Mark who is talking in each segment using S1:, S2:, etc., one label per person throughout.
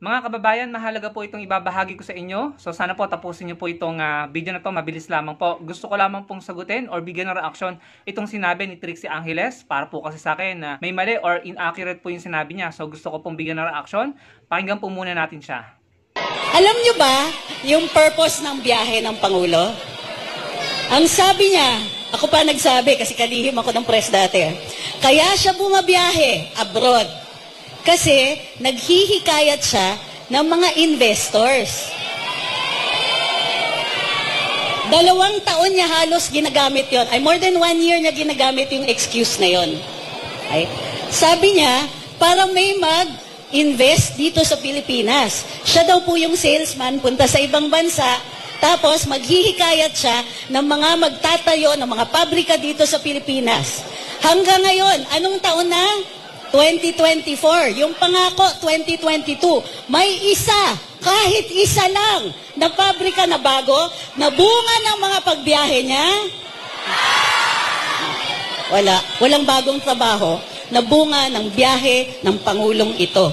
S1: Mga kababayan, mahalaga po itong ibabahagi ko sa inyo. So sana po tapusin niyo po itong video na to, mabilis lamang po. Gusto ko lamang pong sagutin or bigyan ng reaction itong sinabi ni Trixie Angeles. Para po kasi sa akin na may mali or inaccurate po yung sinabi niya. So gusto ko pong bigyan ng reaction. Pakinggan po muna natin siya.
S2: Alam niyo ba yung purpose ng biyahe ng Pangulo? Ang sabi niya, ako pa nagsabi kasi kalihim ako ng press dati. Kaya siya bumabiyahe abroad. Kasi naghihikayat siya ng mga investors. 2 taon niya halos ginagamit yon. Ay, more than 1 year niya ginagamit yung excuse na yon. Okay? Sabi niya, para may mag-invest dito sa Pilipinas. Siya daw po yung salesman, punta sa ibang bansa, tapos maghihikayat siya ng mga magtatayo ng mga pabrika dito sa Pilipinas. Hanggang ngayon, anong taon na? 2024. Yung pangako, 2022. May isa, kahit isa lang, na pabrika na bago, na bunga ng mga pagbiyahe niya. Walang bagong trabaho na bunga ng biyahe ng Pangulong ito.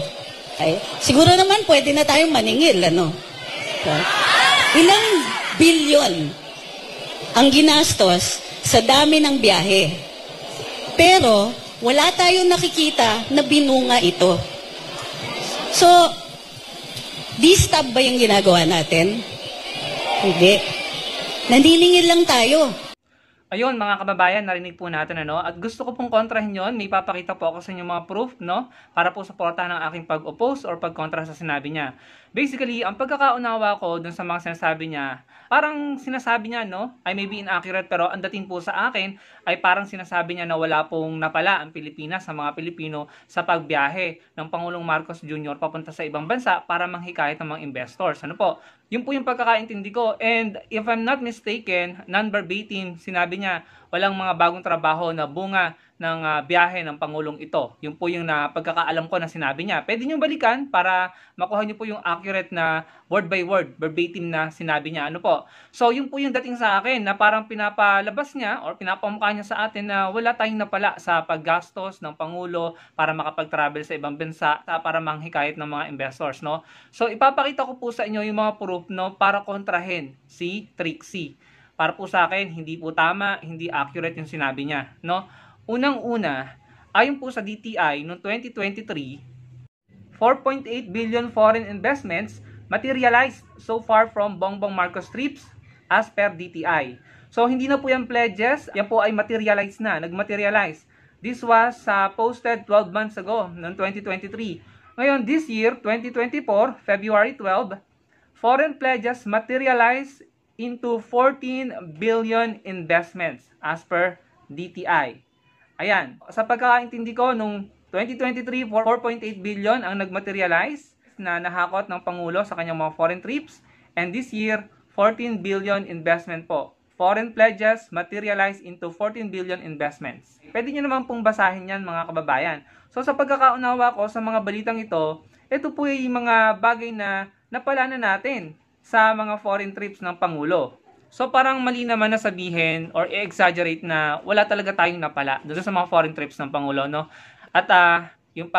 S2: Okay? Siguro naman pwede na tayong maningil, ano? Okay? Ilang bilyon ang ginastos sa dami ng biyahe. Pero, wala tayong nakikita na binunga ito. So, distab ba yung ginagawa natin? Hindi. Naniningil lang tayo.
S1: Ayun mga kababayan, narinig po natin ano, at gusto ko pong kontrahin yon. May papakita po ako sa inyo mga proof, no, para po suportahan ang aking pag-oppose or pag-kontra sa sinabi niya. Basically, ang pagkakaunawa ko dun sa mga sinasabi niya, parang sinasabi niya, no, ay maybe inaccurate, pero ang dating po sa akin ay parang sinasabi niya na wala pong napala ang Pilipinas sa mga Pilipino sa pagbiyahe ng Pangulong Marcos Jr. papunta sa ibang bansa para manghikayat ng mga investors. Ano po? Yun po yung pagkakaintindi ko. And if I'm not mistaken, non-verbatim, sinabi niya walang mga bagong trabaho na bunga ng biyahe ng Pangulong ito. Yun po yung pagkakaalam ko na sinabi niya. Pwede niyo balikan para makuha niyo po yung accurate na word by word, verbatim na sinabi niya. Ano po? So yun po yung dating sa akin na parang pinapalabas niya or pinapamukha niya sa atin na wala tayong napala sa paggastos ng Pangulo para makapag-travel sa ibang bansa para manghikayat ng mga investors. No? So ipapakita ko po sa inyo yung mga proof, no, para kontrahin si Trixie. Para po sa akin, hindi po tama, hindi accurate yung sinabi niya. No? Unang-una, ayon po sa DTI noong 2023, 4.8 billion foreign investments materialized so far from Bongbong Marcos trips as per DTI. So hindi na po yan pledges, yan po ay materialized na, nagmaterialize. This was posted 12 months ago noong 2023. Ngayon, this year, 2024, February 12, foreign pledges materialized into 14 billion investments as per DTI. Ayan, sa pagkakaintindi ko, nung 2023, 4.8 billion ang nagmaterialize na nahakot ng Pangulo sa kanyang mga foreign trips. And this year, 14 billion investment po. Foreign pledges materialize into 14 billion investments. Pwede nyo naman pong basahin yan mga kababayan. So sa pagkakaunawa ko sa mga balitang ito po yung mga bagay na napala na natin sa mga foreign trips ng Pangulo. So parang mali naman na sabihin or i-exaggerate na wala talaga tayong napala doon sa mga foreign trips ng Pangulo, no? At yung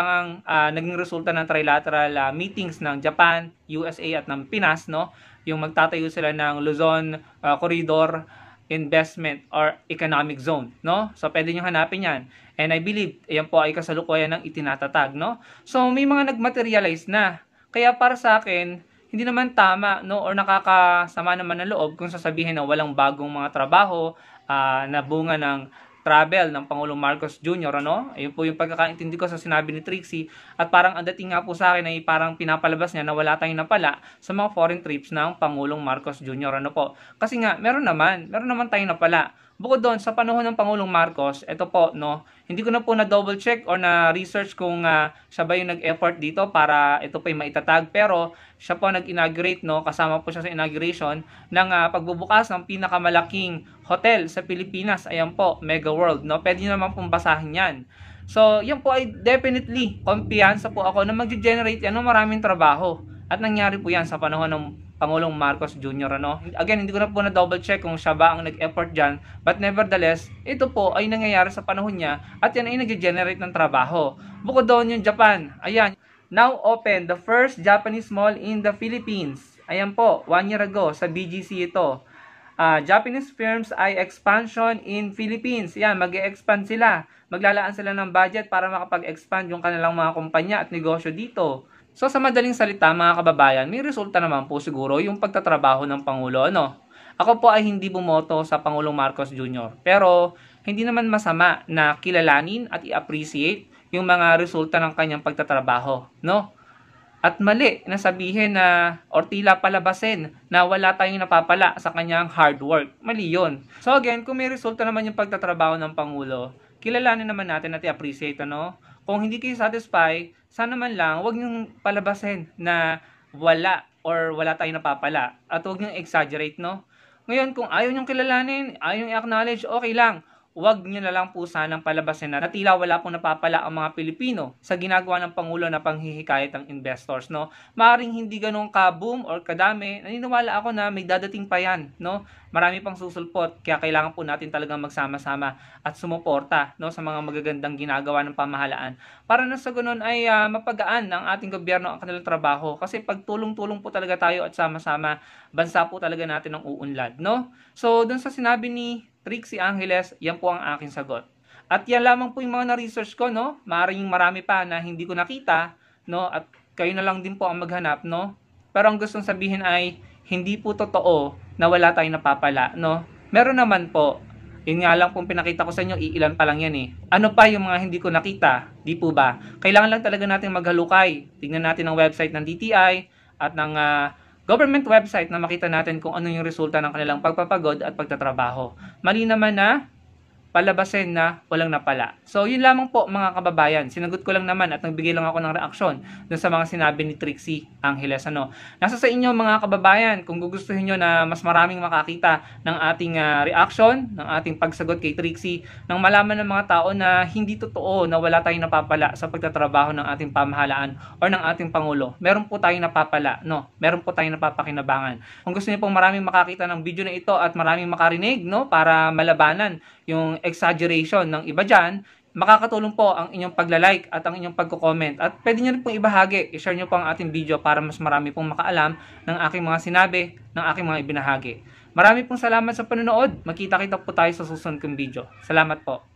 S1: naging resulta ng trilateral meetings ng Japan, USA at ng Pinas, no? Yung magtatayo sila ng Luzon Corridor Investment or Economic Zone, no? So pwede nyo hanapin yan. And I believe, yan po ay kasalukuyan ng itinatatag, no? So may mga nagmaterialize na. Kaya para sa akin, hindi naman tama, no, or nakakasama naman ng loob kung sasabihin na walang bagong mga trabaho na bunga ng travel ng Pangulong Marcos Jr. Ano? Ayun po yung pagkakaintindi ko sa sinabi ni Trixie. At parang ang dating nga po sa akin ay parang pinapalabas niya na wala tayong napala sa mga foreign trips ng Pangulong Marcos Jr. Ano po? Kasi nga, meron naman tayong napala. Bukod doon, sa panahon ng Pangulong Marcos, ito po, no, hindi ko na po na-double check or na-research kung siya ba yung nag-effort dito para ito pa yung maitatag. Pero siya po nag-inaugurate, no, kasama po siya sa inauguration ng pagbubukas ng pinakamalaking hotel sa Pilipinas. Ayan po, Mega World. No? Pwede nyo naman pong basahin yan. So, yan po ay definitely, kumpiyansa po ako na mag-generate yan ng maraming trabaho. At nangyari po yan sa panahon ng Pangulong Marcos Jr. Ano? Again, hindi ko na po na double check kung siya ba ang nag-effort dyan. But nevertheless, ito po ay nangyayari sa panahon niya at yan ay nag-generate ng trabaho. Bukod doon yung Japan. Ayan, now open the first Japanese mall in the Philippines. Ayan po, 1 year ago sa BGC ito. Japanese firms ay expansion in Philippines. Yan, mag-e-expand sila. Maglalaan sila ng budget para makapag-expand yung kanilang mga kumpanya at negosyo dito. So sa madaling salita mga kababayan, may resulta naman po siguro yung pagtatrabaho ng Pangulo, no? Ako po ay hindi bumoto sa Pangulong Marcos Jr. Pero hindi naman masama na kilalanin at i-appreciate yung mga resulta ng kanyang pagtatrabaho, no? At mali na sabihin na or tila palabasin na wala tayong napapala sa kanyang hard work. Mali yun. So again, kung may resulta naman yung pagtatrabaho ng Pangulo, kilalanin naman natin at i-appreciate, ano? Kung hindi kayo satisfy, sana man lang huwag niyong palabasin na wala or wala tayong napapala. At huwag niyong exaggerate, no? Ngayon, kung ayaw niyong kilalanin, ayaw niyong i-acknowledge, okay lang. Huwag nyo na lang po sanang palabasin na tila wala pong napapala ang mga Pilipino sa ginagawa ng Pangulo na panghihikayat ng investors, no? Maaring hindi ganun ka-boom or kadami, naniniwala ako na may dadating pa yan, no? Marami pang susulpot, kaya kailangan po natin talagang magsama-sama at sumuporta, no, sa mga magagandang ginagawa ng pamahalaan para na sa ganun ay mapagaan ng ating gobyerno ang kanilang trabaho. Kasi pag tulong-tulong po talaga tayo at sama-sama, bansa po talaga natin ang uunlad, no? So, dun sa sinabi ni Trixie Angeles, yan po ang aking sagot. At yan lamang po yung mga na-research ko, no? Maaaring marami pa na hindi ko nakita, no? At kayo na lang din po ang maghanap, no? Pero ang gustong sabihin ay, hindi po totoo na wala tayong napapala, no? Meron naman po. Yun nga lang pong pinakita ko sa inyo, iilan pa lang yan eh. Ano pa yung mga hindi ko nakita? Di po ba? Kailangan lang talaga natin maghalukay. Tignan natin ang website ng DTI at ng government website na makita natin kung ano yung resulta ng kanilang pagpapagod at pagtatrabaho. Mali naman na palabasin na walang napala. So, yun lamang po mga kababayan. Sinagot ko lang naman at nagbigay lang ako ng reaksyon dun sa mga sinabi ni Trixie Angeles. Ano? Nasa sa inyo mga kababayan kung gugustuhin nyo na mas maraming makakita ng ating reaction, ng ating pagsagot kay Trixie, nang malaman ng mga tao na hindi totoo na wala tayong napapala sa pagtatrabaho ng ating pamahalaan or ng ating Pangulo. Meron po tayong napapala, no? Meron po tayong napapakinabangan. Kung gusto niyo pong maraming makakita ng video na ito at maraming makarinig, no, para malabanan yung exaggeration ng iba dyan, makakatulong po ang inyong pagla-like at ang inyong pagko-comment. At pwede nyo rin pong ibahagi, i-share nyo po ang ating video para mas marami pong makaalam ng aking mga sinabi, ng aking mga ibinahagi. Marami pong salamat sa panonood. Magkita-kita po tayo sa susunod kong video. Salamat po.